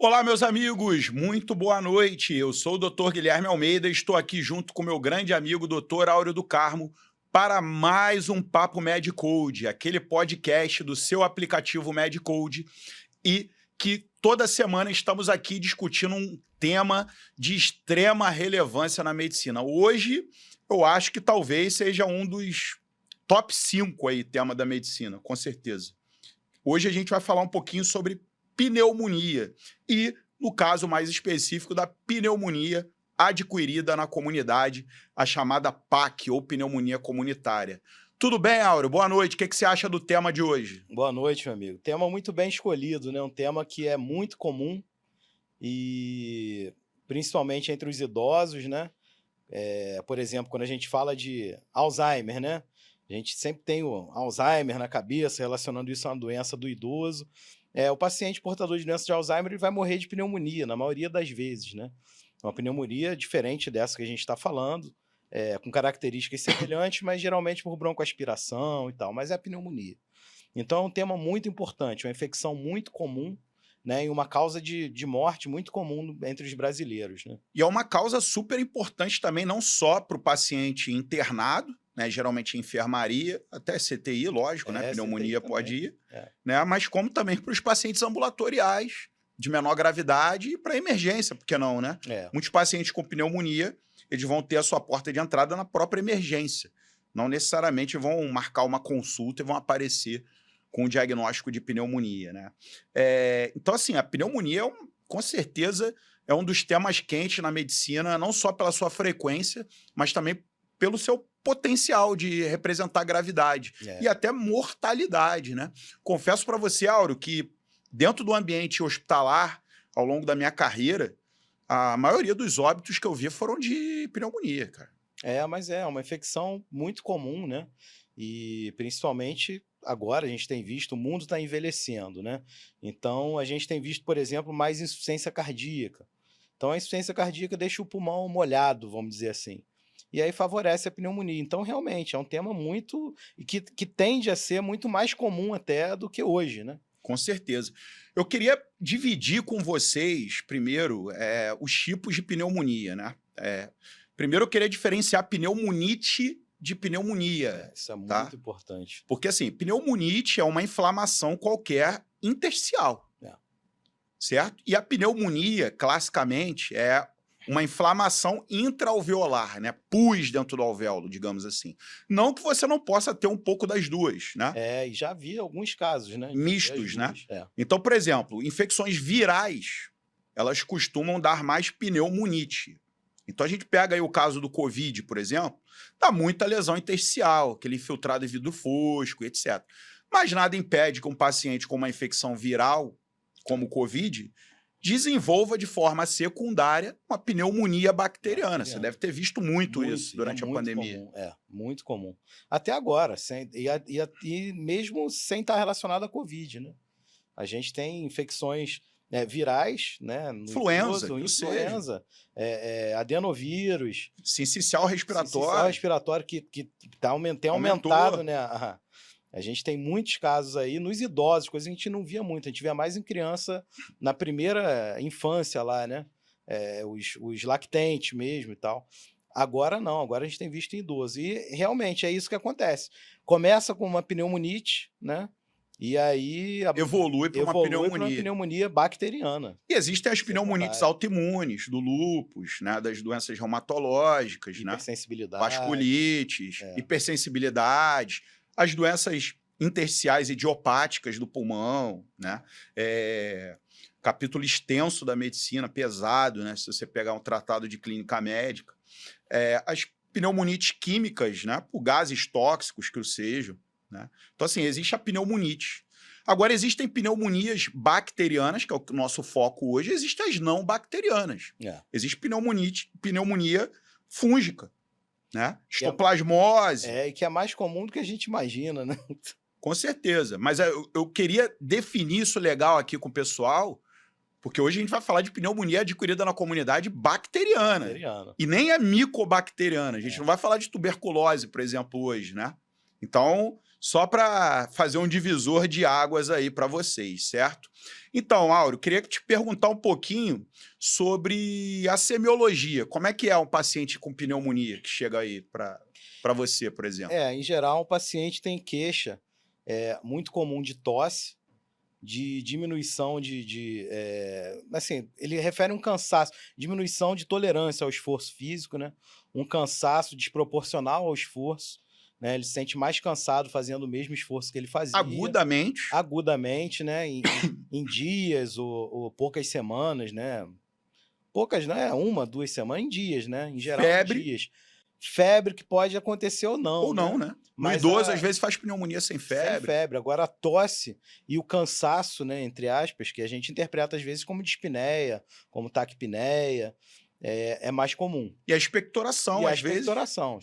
Olá, meus amigos, muito boa noite. Eu sou o Dr. Guilherme Almeida e estou aqui junto com meu grande amigo Dr. Áureo do Carmo para mais um Papo MedCode, aquele podcast do seu aplicativo MedCode e que toda semana estamos aqui discutindo um tema de extrema relevância na medicina. Hoje, eu acho que talvez seja um dos top 5 aí, tema da medicina, com certeza. Hoje a gente vai falar um pouquinho sobre pneumonia e, no caso mais específico, da pneumonia adquirida na comunidade, a chamada PAC, ou pneumonia comunitária. Tudo bem, Áureo? Boa noite. O que você acha do tema de hoje? Boa noite, meu amigo. Tema muito bem escolhido, né? Um tema que é muito comum e principalmente entre os idosos, né? Por exemplo, quando a gente fala de Alzheimer, né? A gente sempre tem o Alzheimer na cabeça, relacionando isso a uma doença do idoso. O paciente portador de doença de Alzheimer ele vai morrer de pneumonia, na maioria das vezes, né? Uma pneumonia diferente dessa que a gente está falando, com características semelhantes, mas geralmente por broncoaspiração e tal, mas é a pneumonia. Então é um tema muito importante, uma infecção muito comum, né, e uma causa de morte muito comum entre os brasileiros, né? E é uma causa super importante também, não só para o paciente internado, né, geralmente em enfermaria, até CTI, lógico, né, pneumonia pode ir, né, mas como também para os pacientes ambulatoriais, de menor gravidade e para emergência, por que não, né? Muitos pacientes com pneumonia, eles vão ter a sua porta de entrada na própria emergência. Não necessariamente vão marcar uma consulta e vão aparecer com o diagnóstico de pneumonia, né? Então, assim, a pneumonia, com certeza, é um dos temas quentes na medicina, não só pela sua frequência, mas também pelo seu potencial de representar gravidade e até mortalidade, né? Confesso para você, Áureo, que dentro do ambiente hospitalar, ao longo da minha carreira, a maioria dos óbitos que eu vi foram de pneumonia, cara. Mas é uma infecção muito comum, né? E principalmente agora a gente tem visto, o mundo está envelhecendo, né? Então a gente tem visto, por exemplo, mais insuficiência cardíaca. Então a insuficiência cardíaca deixa o pulmão molhado, vamos dizer assim. E aí favorece a pneumonia. Então, realmente, é um tema muito... que tende a ser muito mais comum até do que hoje, né? Com certeza. Eu queria dividir com vocês, primeiro, os tipos de pneumonia, né? Primeiro, eu queria diferenciar pneumonite de pneumonia. Isso é muito importante. Porque, assim, pneumonite é uma inflamação qualquer intersticial, certo? E a pneumonia, classicamente, é uma inflamação intraalveolar, né? Pus dentro do alvéolo, digamos assim. Não que você não possa ter um pouco das duas, né? E já vi alguns casos, né? Mistos, né? Então, por exemplo, infecções virais, elas costumam dar mais pneumonite. Então, a gente pega aí o caso do Covid, por exemplo, dá muita lesão intersticial, aquele infiltrado em vidro fosco, etc. Mas nada impede que um paciente com uma infecção viral, como o Covid, desenvolva de forma secundária uma pneumonia bacteriana. Você deve ter visto muito isso durante a pandemia. Comum, muito comum. Até agora, e mesmo sem estar relacionado à Covid, né? A gente tem infecções virais, né? Influenza, adenovírus. Sincicial respiratório. Que tem aumentado, né? A gente tem muitos casos aí nos idosos, coisa que a gente não via muito. A gente via mais em criança, na primeira infância lá, né? Os lactentes mesmo e tal. Agora não, agora a gente tem visto em idosos. E realmente é isso que acontece. Começa com uma pneumonite, né? E aí evolui para uma pneumonia bacteriana. E existem as pneumonites autoimunes, do lúpus, né, das doenças reumatológicas, hipersensibilidade, vasculites, hipersensibilidade, as doenças intersticiais idiopáticas do pulmão, né? Capítulo extenso da medicina, pesado, né? Se você pegar um tratado de clínica médica. As pneumonites químicas, né? Por gases tóxicos que o sejam, né? Então, assim, existe a pneumonite. Agora, existem pneumonias bacterianas, que é o nosso foco hoje, existem as não bacterianas. Existe pneumonia fúngica, né? Histoplasmose. E que é mais comum do que a gente imagina, né? Com certeza. Mas eu queria definir isso legal aqui com o pessoal, porque hoje a gente vai falar de pneumonia adquirida na comunidade bacteriana. E nem é micobacteriana. A gente não vai falar de tuberculose, por exemplo, hoje, né? Então, só para fazer um divisor de águas aí para vocês, certo? Então, Áureo, queria te perguntar um pouquinho sobre a semiologia. Como é que é um paciente com pneumonia que chega aí para você, por exemplo? Em geral, o paciente tem queixa muito comum de tosse, de diminuição assim, ele refere um cansaço, diminuição de tolerância ao esforço físico, né? Um cansaço desproporcional ao esforço, né? Ele se sente mais cansado fazendo o mesmo esforço que ele fazia. Agudamente. Agudamente, né? Em dias ou poucas semanas, né? Poucas, né? 1, 2 semanas, em dias, né? Em geral, Febre. Em dias. Febre que pode acontecer ou não. Ou não, né? Mas no idoso, às vezes, faz pneumonia sem febre. Sem febre. Agora, a tosse e o cansaço, né, entre aspas, que a gente interpreta às vezes como dispneia, como taquipneia, é mais comum. E a expectoração, às vezes,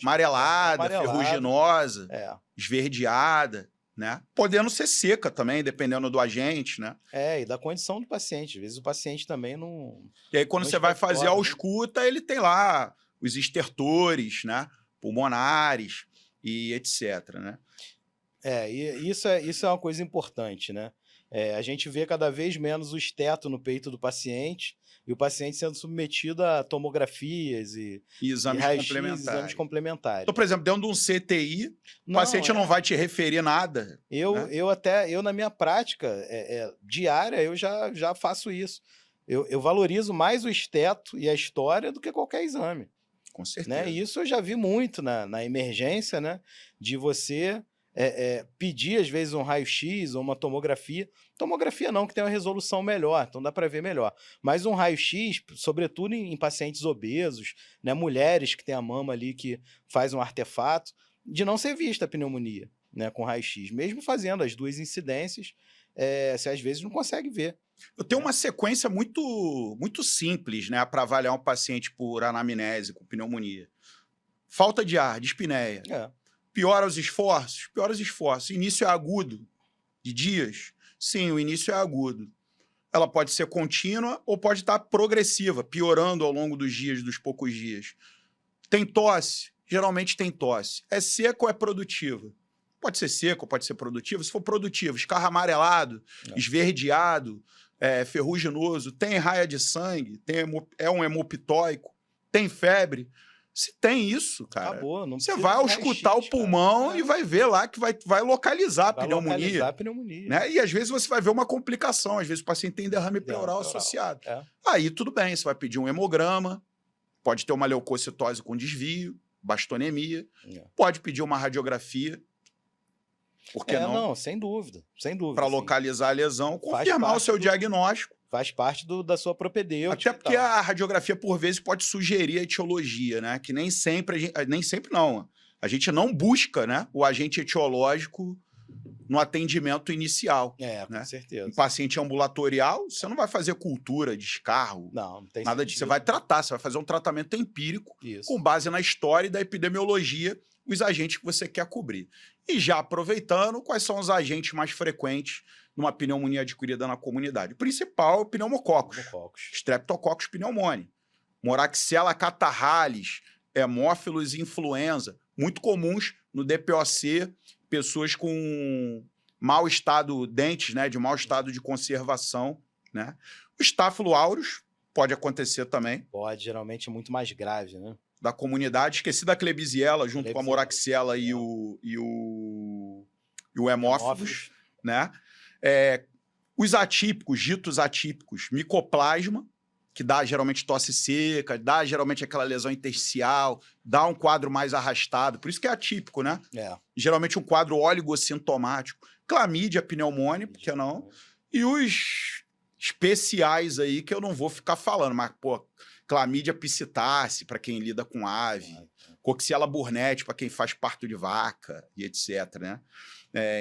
amarelada, ferruginosa, esverdeada, né? Podendo ser seca também, dependendo do agente, né? E da condição do paciente. Às vezes o paciente também não... E aí, quando você vai fazer a ausculta, ele tem lá os estertores, né? Pulmonares e etc, né? E isso é uma coisa importante, né? A gente vê cada vez menos o esteto no peito do paciente e o paciente sendo submetido a tomografias e exames complementares. Então, por exemplo, dentro de um CTI, o paciente não vai te referir nada. Eu na minha prática diária, eu já faço isso. Eu valorizo mais o esteto e a história do que qualquer exame. Com certeza. Né? E isso eu já vi muito na emergência, né? De você pedir, às vezes, um raio-x ou uma tomografia. Tomografia não, que tem uma resolução melhor, então dá para ver melhor. Mas um raio-x, sobretudo em pacientes obesos, né? Mulheres que têm a mama ali que faz um artefato, de não ser vista a pneumonia, né? Com raio-x. Mesmo fazendo as duas incidências, você às vezes não consegue ver. Eu tenho uma sequência muito simples, né, para avaliar um paciente por anamnese com pneumonia. Falta de ar, dispneia. Piora os esforços? Piora os esforços. Início é agudo, de dias? Sim, o início é agudo. Ela pode ser contínua ou pode estar progressiva, piorando ao longo dos dias, dos poucos dias. Tem tosse? Geralmente tem tosse. É seca ou é produtiva? Pode ser seco, pode ser produtivo. Se for produtivo, escarro amarelado, esverdeado, ferruginoso, tem raia de sangue, é um hemopitóico, tem febre. Se tem isso, cara, acabou, não você vai auscultar o pulmão e vai ver lá que vai localizar a pneumonia. Né? E às vezes você vai ver uma complicação, às vezes o paciente tem derrame pleural associado. Aí tudo bem, você vai pedir um hemograma, pode ter uma leucocitose com desvio, bastonemia, pode pedir uma radiografia. Por que não? Não, sem dúvida. Para localizar a lesão, confirmar o seu diagnóstico. Faz parte da sua propedêutica. Até porque a radiografia, por vezes, pode sugerir a etiologia, né? Que nem sempre, a gente não busca, né, o agente etiológico no atendimento inicial. Né? Com certeza. Em paciente ambulatorial, você não vai fazer cultura, descarro, não tem nada disso. Você vai tratar, você vai fazer um tratamento empírico com base na história e da epidemiologia, os agentes que você quer cobrir. E já aproveitando, quais são os agentes mais frequentes numa pneumonia adquirida na comunidade? O principal é o pneumococcus. Streptococcus pneumoniae. Moraxella catarrhalis, hemófilos e influenza. Muito comuns no DPOC, pessoas com mau estado, dentes, né, de mau estado de conservação. Né? O Staphylo aureus pode acontecer também. Pode, geralmente é muito mais grave, né? Da comunidade, esqueci da Klebsiella junto com a Moraxella e o hemófilos, né? Os atípicos, ditos atípicos, micoplasma, que dá geralmente tosse seca, dá geralmente aquela lesão intersticial, dá um quadro mais arrastado, por isso que é atípico, né? Geralmente um quadro oligosintomático. Clamídia pneumoniae, por que não? E os especiais aí que eu não vou ficar falando, mas, pô, Clamídia piscitácea, para quem lida com ave. Coxiella burnetii, para quem faz parto de vaca e etc. Né?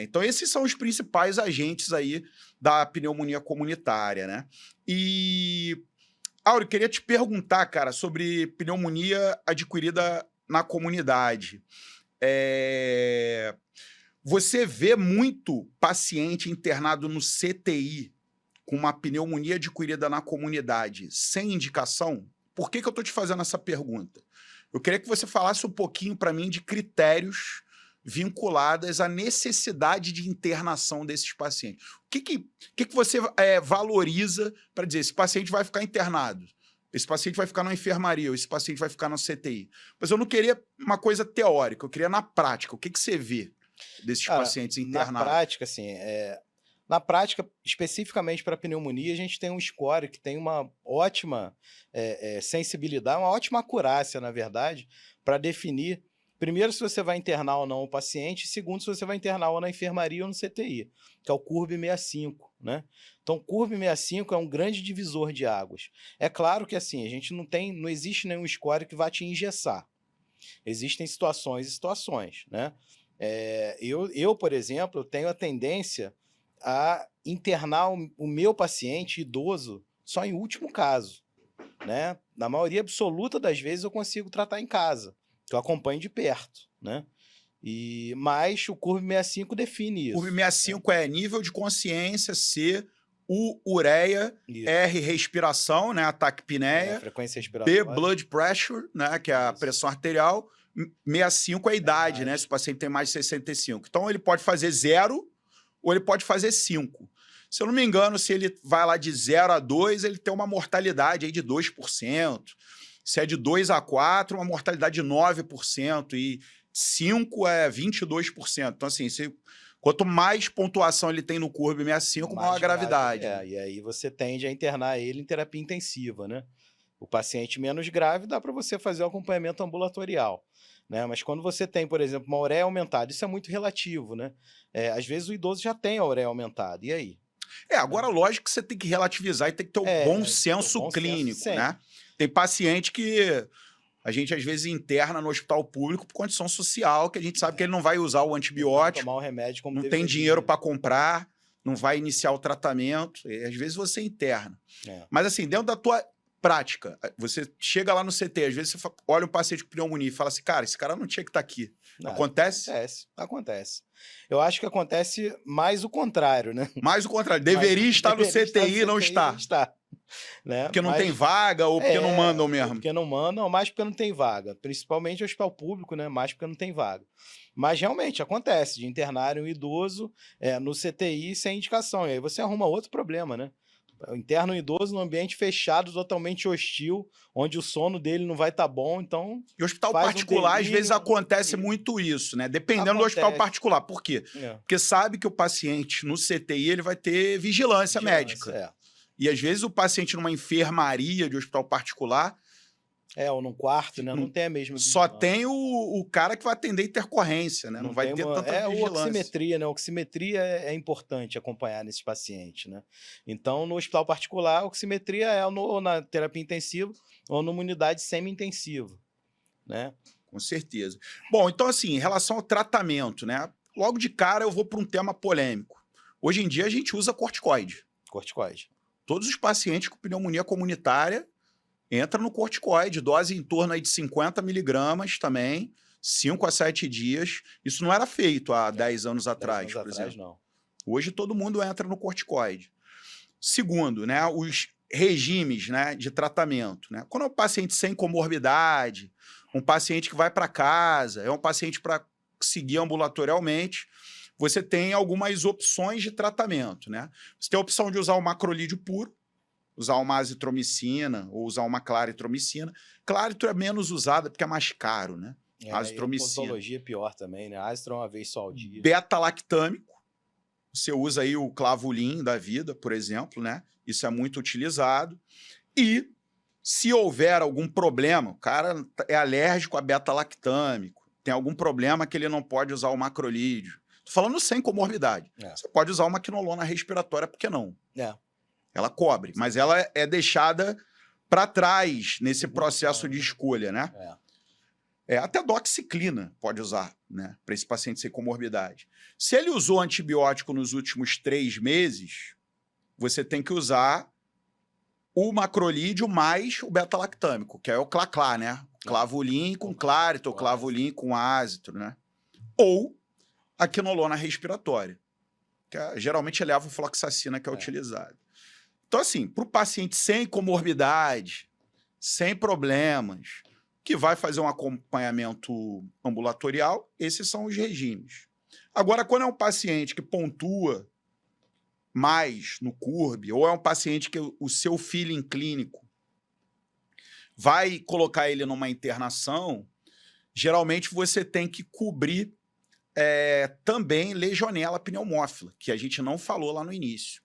Então, esses são os principais agentes aí da pneumonia comunitária. Né? E, Áureo, queria te perguntar, cara, sobre pneumonia adquirida na comunidade. Você vê muito paciente internado no CTI com uma pneumonia adquirida na comunidade sem indicação? Por que eu estou te fazendo essa pergunta? Eu queria que você falasse um pouquinho para mim de critérios vinculadas à necessidade de internação desses pacientes. O que você valoriza para dizer esse paciente vai ficar internado, esse paciente vai ficar na enfermaria, ou esse paciente vai ficar na CTI? Mas eu não queria uma coisa teórica, eu queria na prática. O que você vê desses pacientes internados? Na prática, assim, na prática, especificamente para pneumonia, a gente tem um score que tem uma ótima sensibilidade, uma ótima acurácia, na verdade, para definir, primeiro, se você vai internar ou não o paciente, e segundo, se você vai internar ou na enfermaria ou no CTI, que é o CURB-65, né? Então, o CURB-65 é um grande divisor de águas. É claro que, assim, a gente não existe nenhum score que vá te engessar. Existem situações e situações, né? Eu, por exemplo, tenho a tendência a internar o meu paciente idoso só em último caso, né? Na maioria absoluta das vezes eu consigo tratar em casa, que eu acompanho de perto, né? Mas o CURB-65 define isso. O CURB-65 é nível de consciência, C, U, ureia, isso. R, respiração, né? Ataque pneia, frequência respiratória. B, blood pressure, né? Que é a pressão arterial. 65 é a idade, né? Se o paciente tem mais de 65. Então, ele pode fazer 0 ou ele pode fazer 5. Se eu não me engano, se ele vai lá de 0 a 2, ele tem uma mortalidade aí de 2%. Se é de 2 a 4, uma mortalidade de 9%. E 5 é 22%. Então, assim, quanto mais pontuação ele tem no CURB-65, maior a gravidade. E aí você tende a internar ele em terapia intensiva, né? O paciente menos grave dá para você fazer o acompanhamento ambulatorial, né? Mas quando você tem, por exemplo, uma ureia aumentada, isso é muito relativo, né? Às vezes o idoso já tem a ureia aumentada, e aí? Agora, lógico que você tem que relativizar e tem que ter o bom senso clínico, né? Tem paciente que a gente, às vezes, interna no hospital público por condição social, que a gente sabe que ele não vai usar o antibiótico, tomar o remédio como não tem dinheiro para comprar, não vai iniciar o tratamento, e às vezes você interna. Mas, assim, dentro da tua prática, você chega lá no CT, às vezes você olha um paciente com pneumonia e fala assim, cara, esse cara não tinha que estar aqui. Acontece? Acontece. Eu acho que acontece mais o contrário, né? Mais o contrário. Deveria estar no CTI e não está. Né? Porque não tem vaga ou porque não mandam mesmo? Porque não mandam, mais porque não tem vaga. Principalmente no hospital público, né? Mais porque não tem vaga. Mas realmente acontece de internarem um idoso no CTI sem indicação. E aí você arruma outro problema, né? Interna um idoso num ambiente fechado, totalmente hostil, onde o sono dele não vai estar bom, então... E hospital particular, às vezes, acontece muito isso, né? Dependendo do hospital particular. Por quê? Porque sabe que o paciente no CTI ele vai ter vigilância médica. E, às vezes, o paciente numa enfermaria de hospital particular... ou num quarto, né? Não tem a mesma vigilância. Só tem o cara que vai atender intercorrência, né? Não vai ter tanta vigilância. Oximetria, né? Oximetria é importante acompanhar nesses pacientes, né? Então, no hospital particular, a oximetria é ou na terapia intensiva ou numa unidade semi-intensiva, né? Com certeza. Bom, então, assim, em relação ao tratamento, né? Logo de cara eu vou para um tema polêmico. Hoje em dia a gente usa corticoide. Corticoide. Todos os pacientes com pneumonia comunitária entra no corticoide, dose em torno aí de 50 miligramas também, 5 a 7 dias. Isso não era feito há 10 anos atrás, por exemplo. Não. Hoje todo mundo entra no corticoide. Segundo, né, os regimes, né, de tratamento. Né? Quando é um paciente sem comorbidade, um paciente que vai para casa, é um paciente para seguir ambulatorialmente, você tem algumas opções de tratamento. Né? Você tem a opção de usar o macrolídeo puro, usar uma azitromicina ou usar uma claritromicina. Cláritro é menos usada porque é mais caro, né? Azitromicina. A posologia é pior também, né? Azitrom uma vez só ao dia. Beta-lactâmico. Você usa aí o Clavulin da vida, por exemplo, né? Isso é muito utilizado. E se houver algum problema, o cara é alérgico a beta-lactâmico, tem algum problema que ele não pode usar o macrolídeo. Tô falando sem comorbidade. Você pode usar uma quinolona respiratória, por que não? Ela cobre, mas ela é deixada para trás nesse processo de escolha, né? Até doxiciclina pode usar, né? Para esse paciente sem comorbidade. Se ele usou antibiótico nos últimos 3 meses, você tem que usar o macrolídeo mais o beta-lactâmico, que é o Claclá, né? Clavulin com Clarito, ou Clavulin com Azitro, né? Ou a quinolona respiratória, que geralmente é a levofloxacina que é utilizada. Então, assim, para o paciente sem comorbidade, sem problemas, que vai fazer um acompanhamento ambulatorial. Esses são os regimes. Agora, quando é um paciente que pontua mais no CURB, ou é um paciente que o seu feeling clínico vai colocar ele numa internação, geralmente você tem que cobrir também legionela pneumófila, que a gente não falou lá no início.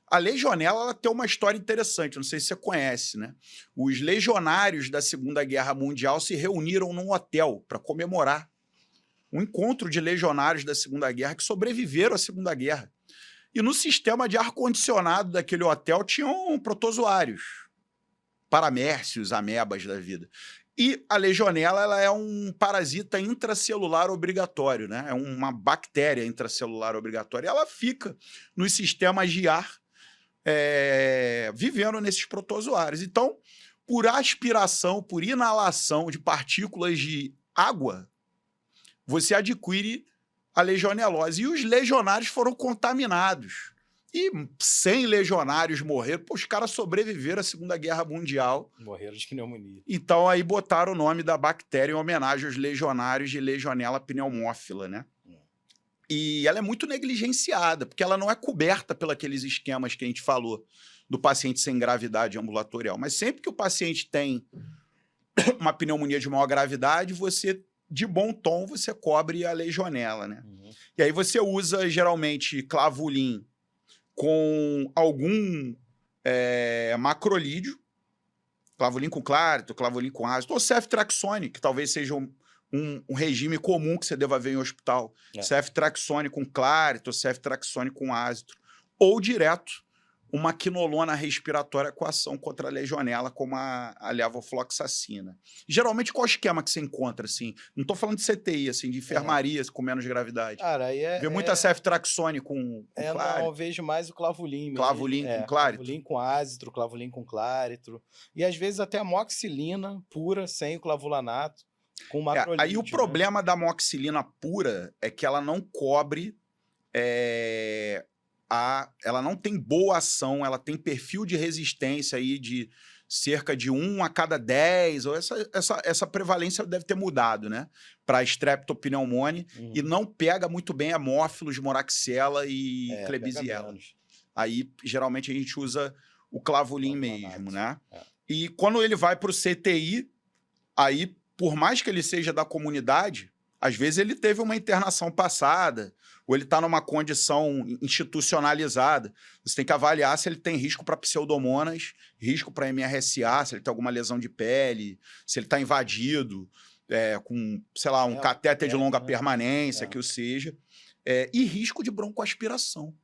A legionela ela tem uma história interessante, não sei se você conhece, né? Os legionários da Segunda Guerra Mundial se reuniram num hotel para comemorar um encontro de legionários da Segunda Guerra que sobreviveram à Segunda Guerra. E no sistema de ar-condicionado daquele hotel tinham protozoários, paramércios, amebas da vida. E a legionela ela é um parasita intracelular obrigatório, né? É uma bactéria intracelular obrigatória. Ela fica nos sistemas de ar vivendo nesses protozoários. Então, por aspiração, por inalação de partículas de água, você adquire a legionelose. E os legionários foram contaminados. E 100 legionários morreram. Pô, os caras sobreviveram à Segunda Guerra Mundial. Morreram de pneumonia. Então, aí botaram o nome da bactéria em homenagem aos legionários de Legionella pneumófila, né? E ela é muito negligenciada, porque ela não é coberta pelos aqueles esquemas que a gente falou do paciente sem gravidade ambulatorial. Mas sempre que o paciente tem uma pneumonia de maior gravidade, você, de bom tom, você cobre a legionela, né? E aí você usa, geralmente, clavulin com algum macrolídeo, clavulin com clárito, clavulin com ácido, ou ceftriaxone, que talvez seja um regime comum que você deva ver em hospital. Ceftriaxone com clárito, ceftriaxone com ácido. Ou direto, uma quinolona respiratória com ação contra a legionela, como a levofloxacina. Geralmente, qual esquema que você encontra, assim? Não estou falando de CTI, assim, de enfermaria com menos gravidade. Cara, aí vê muita ceftriaxone com clárito? Não, eu vejo mais o clavulin mesmo. Clavulin com clárito? Clavulin com ácido, clavulin com clárito. E às vezes até amoxicilina pura, sem o clavulanato, com macrolídeo. Aí o problema da amoxicilina pura é que ela não cobre... ela não tem boa ação, ela tem perfil de resistência aí de cerca de 1 a cada 10, ou essa prevalência deve ter mudado, né? Para streptopneumone, e não pega muito bem hemófilos, moraxella e klebsiella. Aí, geralmente, a gente usa o clavulin mesmo, né? E quando ele vai para o CTI, aí, por mais que ele seja da comunidade, às vezes ele teve uma internação passada, ou ele está numa condição institucionalizada. Você tem que avaliar se ele tem risco para pseudomonas, risco para MRSA, se ele tem alguma lesão de pele, se ele está invadido, com, sei lá, um catéter de longa permanência, que o seja, e risco de broncoaspiração,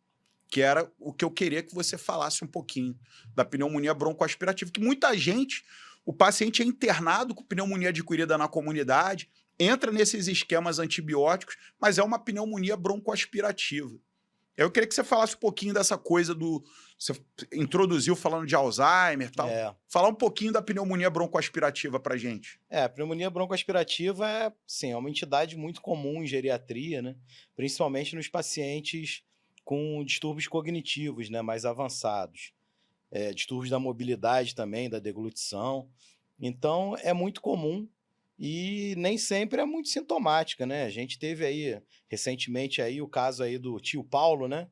que era o que eu queria que você falasse um pouquinho, da pneumonia broncoaspirativa, que muita gente, o paciente é internado com pneumonia adquirida na comunidade, entra nesses esquemas antibióticos, mas é uma pneumonia broncoaspirativa. Eu queria que você falasse um pouquinho dessa coisa do... Você introduziu falando de Alzheimer e tal. Falar um pouquinho da pneumonia broncoaspirativa pra gente. A pneumonia broncoaspirativa sim, é uma entidade muito comum em geriatria, né? Principalmente nos pacientes com distúrbios cognitivos, né? Mais avançados. Distúrbios da mobilidade também, da deglutição. Então, é muito comum. E nem sempre é muito sintomática, né? A gente teve aí, recentemente, aí, o caso aí do tio Paulo, né?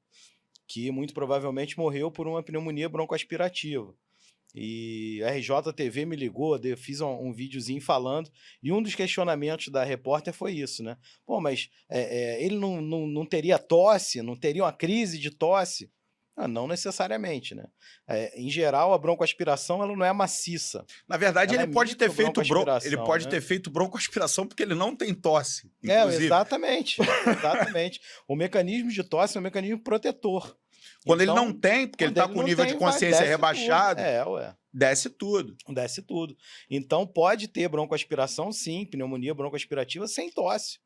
Que muito provavelmente morreu por uma pneumonia broncoaspirativa. E a RJTV me ligou, eu fiz um videozinho falando, e um dos questionamentos da repórter foi isso, né? Pô, mas ele não teria tosse, não teria uma crise de tosse? Não necessariamente, né? Em geral, a broncoaspiração ela não é maciça. Na verdade, ele pode ter feito broncoaspiração porque ele não tem tosse. Exatamente. Exatamente. O mecanismo de tosse é um mecanismo protetor. Quando ele não tem, porque ele está com o nível de consciência rebaixado, desce tudo. Desce tudo. Então, pode ter broncoaspiração, sim, pneumonia broncoaspirativa sem tosse.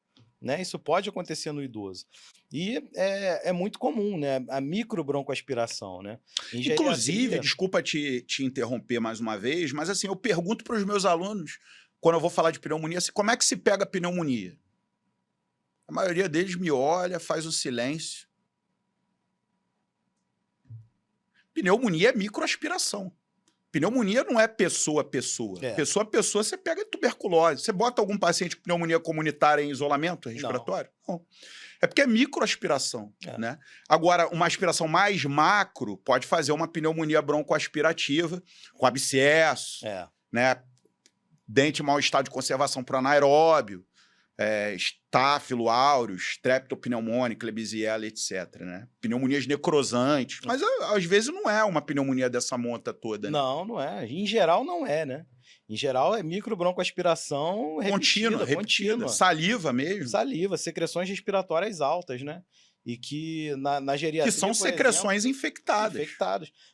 Né? Isso pode acontecer no idoso. E é muito comum, né? A microbroncoaspiração, né? Inclusive, desculpa te interromper mais uma vez, mas assim, eu pergunto para os meus alunos, quando eu vou falar de pneumonia, assim, como é que se pega a pneumonia? A maioria deles me olha, faz o silêncio. Pneumonia é microaspiração. Pneumonia não é pessoa a pessoa. Pessoa a pessoa, você pega tuberculose. Você bota algum paciente com pneumonia comunitária em isolamento respiratório? Não. É porque é microaspiração, né? Agora, uma aspiração mais macro pode fazer uma pneumonia broncoaspirativa com abscesso, né? Dente em mau estado de conservação para anaeróbio, estáfilo áureos, streptopneumônia, Klebsiella, etc, né? Pneumonias necrosantes. Mas, às vezes, não é uma pneumonia dessa monta toda, né? Não é. Em geral, não é, né? Em geral, é microbroncoaspiração repetida. Saliva mesmo. Saliva, secreções respiratórias altas, né? E que na geriatria, que são secreções infectadas.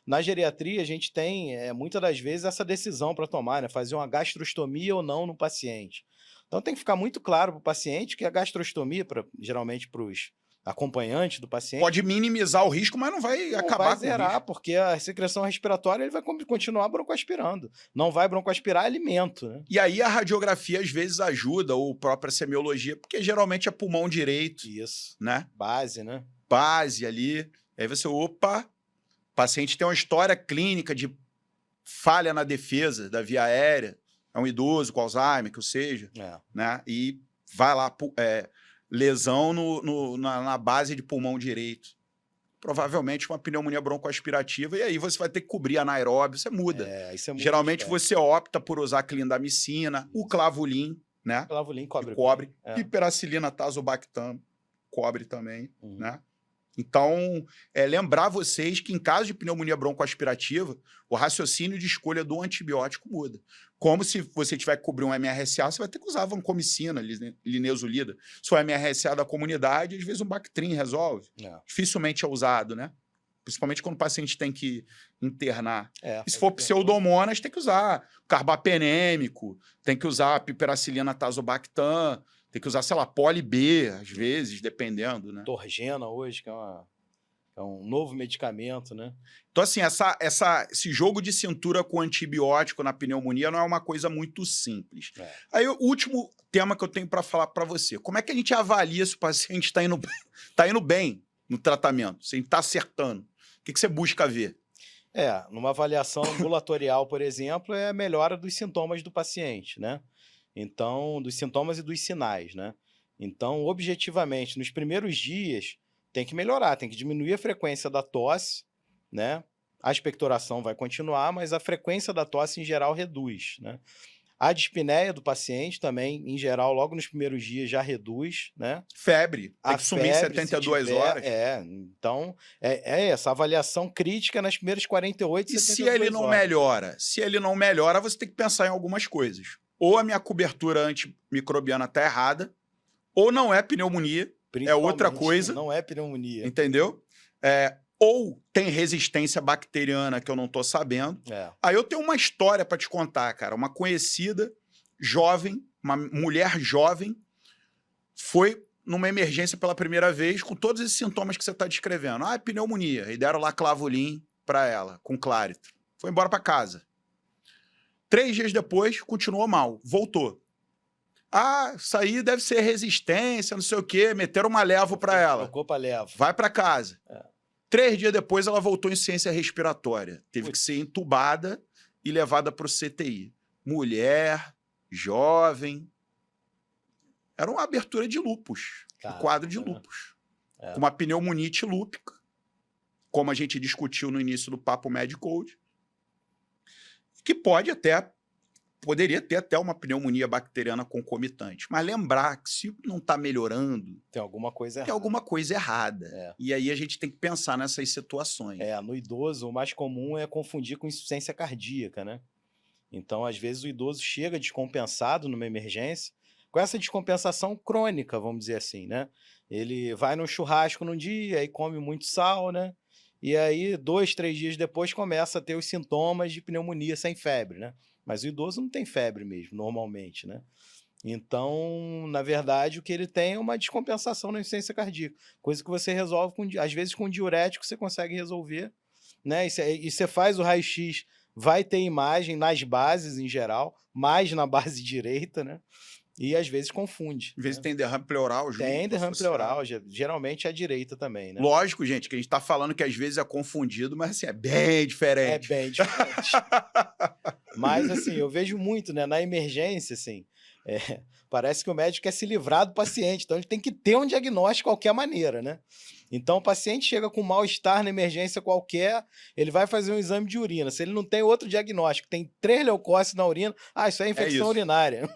Na geriatria, a gente tem, muitas das vezes, essa decisão para tomar, né? Fazer uma gastrostomia ou não no paciente. Então, tem que ficar muito claro para o paciente que a gastrostomia, geralmente para os acompanhantes do paciente... Pode minimizar o risco, mas não vai acabar com zerar, o risco. Porque a secreção respiratória ele vai continuar broncoaspirando. Não vai broncoaspirar alimento, né? E aí a radiografia, às vezes, ajuda, ou a própria semiologia, porque geralmente é pulmão direito. Isso. Né? Base, né? Base ali. Aí você, o paciente tem uma história clínica de falha na defesa da via aérea, é um idoso com Alzheimer, que seja, né? E vai lá, lesão na base de pulmão direito. Provavelmente uma pneumonia broncoaspirativa, e aí você vai ter que cobrir anaeróbio, você muda. Isso é muito Geralmente você opta por usar clindamicina, o clavulin, né? Clavulin cobre. Piperacilina, tazobactam, cobre também, né? Então, lembrar vocês que em caso de pneumonia broncoaspirativa, o raciocínio de escolha do antibiótico muda. Como se você tiver que cobrir um MRSA, você vai ter que usar vancomicina, linezolida. Se for MRSA da comunidade, às vezes um Bactrim resolve. Dificilmente é usado, né? Principalmente quando o paciente tem que internar. E se for pseudomonas, tem que usar carbapenêmico, tem que usar piperacilina tazobactam, tem que usar, sei lá, poli B, às vezes, dependendo, né? Torgena hoje, que é um novo medicamento, né? Então, assim, esse jogo de cintura com antibiótico na pneumonia não é uma coisa muito simples. Aí, o último tema que eu tenho para falar para você. Como é que a gente avalia se o paciente está indo bem no tratamento? Se ele está acertando? O que você busca ver? Numa avaliação ambulatorial, por exemplo, é a melhora dos sintomas do paciente, né? Então, dos sintomas e dos sinais, né? Então, objetivamente, nos primeiros dias, tem que melhorar, tem que diminuir a frequência da tosse, né? A expectoração vai continuar, mas a frequência da tosse, em geral, reduz, né? A dispneia do paciente também, em geral, logo nos primeiros dias já reduz, né? Febre, tem que sumir em 72 horas. Então, essa avaliação crítica nas primeiras 48, 72 horas. E se ele não melhora? Se ele não melhora, você tem que pensar em algumas coisas. Ou a minha cobertura antimicrobiana está errada, ou não é pneumonia, é outra coisa. Não é pneumonia. Entendeu? Ou tem resistência bacteriana que eu não estou sabendo. Aí eu tenho uma história para te contar, cara. Uma conhecida, jovem, uma mulher jovem, foi numa emergência pela primeira vez com todos esses sintomas que você está descrevendo. Pneumonia. E deram lá clavulin para ela, com Claritin. Foi embora para casa. 3 dias depois, continuou mal. Voltou. Isso aí deve ser resistência, não sei o quê. Meteram uma levo para ela. Trocou para levo. Vai para casa. 3 dias depois, ela voltou em insuficiência respiratória. Teve que ser entubada e levada para o CTI. Mulher, jovem. Era uma abertura de lúpus. Um quadro de lúpus. Com uma pneumonite lúpica, como a gente discutiu no início do Papo Medicode, que poderia ter até uma pneumonia bacteriana concomitante. Mas lembrar que se não está melhorando... Tem alguma coisa errada. Tem alguma coisa errada. E aí a gente tem que pensar nessas situações. No idoso, o mais comum é confundir com insuficiência cardíaca, né? Então, às vezes, o idoso chega descompensado numa emergência, com essa descompensação crônica, vamos dizer assim, né? Ele vai no churrasco num dia e come muito sal, né? E aí, 2, 3 dias depois, começa a ter os sintomas de pneumonia sem febre, né? Mas o idoso não tem febre mesmo, normalmente, né? Então, na verdade, o que ele tem é uma descompensação na insuficiência cardíaca. Coisa que você resolve, às vezes, com diurético você consegue resolver, né? E você faz o raio-x, vai ter imagem nas bases em geral, mais na base direita, né? e às vezes confunde. Às vezes tem derrame pleural junto. Tem derrame pleural, geralmente é a direita também, né? Lógico, gente, que a gente tá falando que às vezes é confundido, mas assim, é bem diferente. É bem diferente. Mas assim, eu vejo muito, né? Na emergência, assim, parece que o médico quer se livrar do paciente, então ele tem que ter um diagnóstico de qualquer maneira, né? Então o paciente chega com mal-estar na emergência qualquer, ele vai fazer um exame de urina. Se ele não tem outro diagnóstico, tem 3 leucócitos na urina, isso é infecção urinária,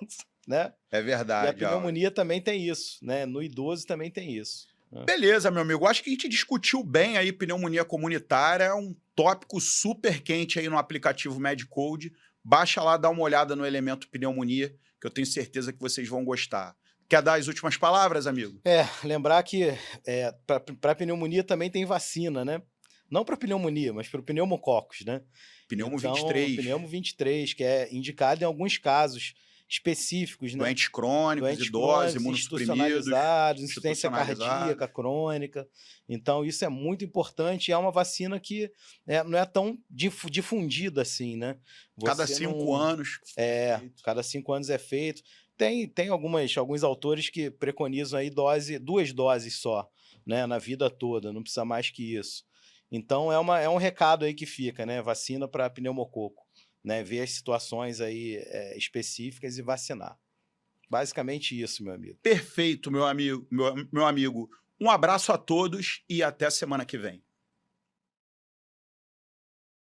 né? É verdade. E a pneumonia também tem isso, né? No idoso também tem isso. Beleza, meu amigo. Acho que a gente discutiu bem aí pneumonia comunitária, é um tópico super quente aí no aplicativo Medcode. Baixa lá, dá uma olhada no elemento pneumonia, que eu tenho certeza que vocês vão gostar. Quer dar as últimas palavras, amigo? Lembrar que para pneumonia também tem vacina, né? Não para pneumonia, mas para o pneumococcus, né? Pneumo então, 23. Pneumo 23, que é indicado em alguns casos específicos, né? Doentes crônicos, idosos, imunossuprimidos, insuficiência cardíaca crônica. Então, isso é muito importante e é uma vacina que não é tão difundida assim, né? Cada 5 anos. Cada 5 anos é feito. Tem alguns autores que preconizam aí 2 doses só, né? Na vida toda, não precisa mais que isso. Então, é um recado aí que fica, né? Vacina para pneumococo. Né, ver as situações aí específicas e vacinar. Basicamente isso, meu amigo. Perfeito, meu amigo. Um abraço a todos e até semana que vem.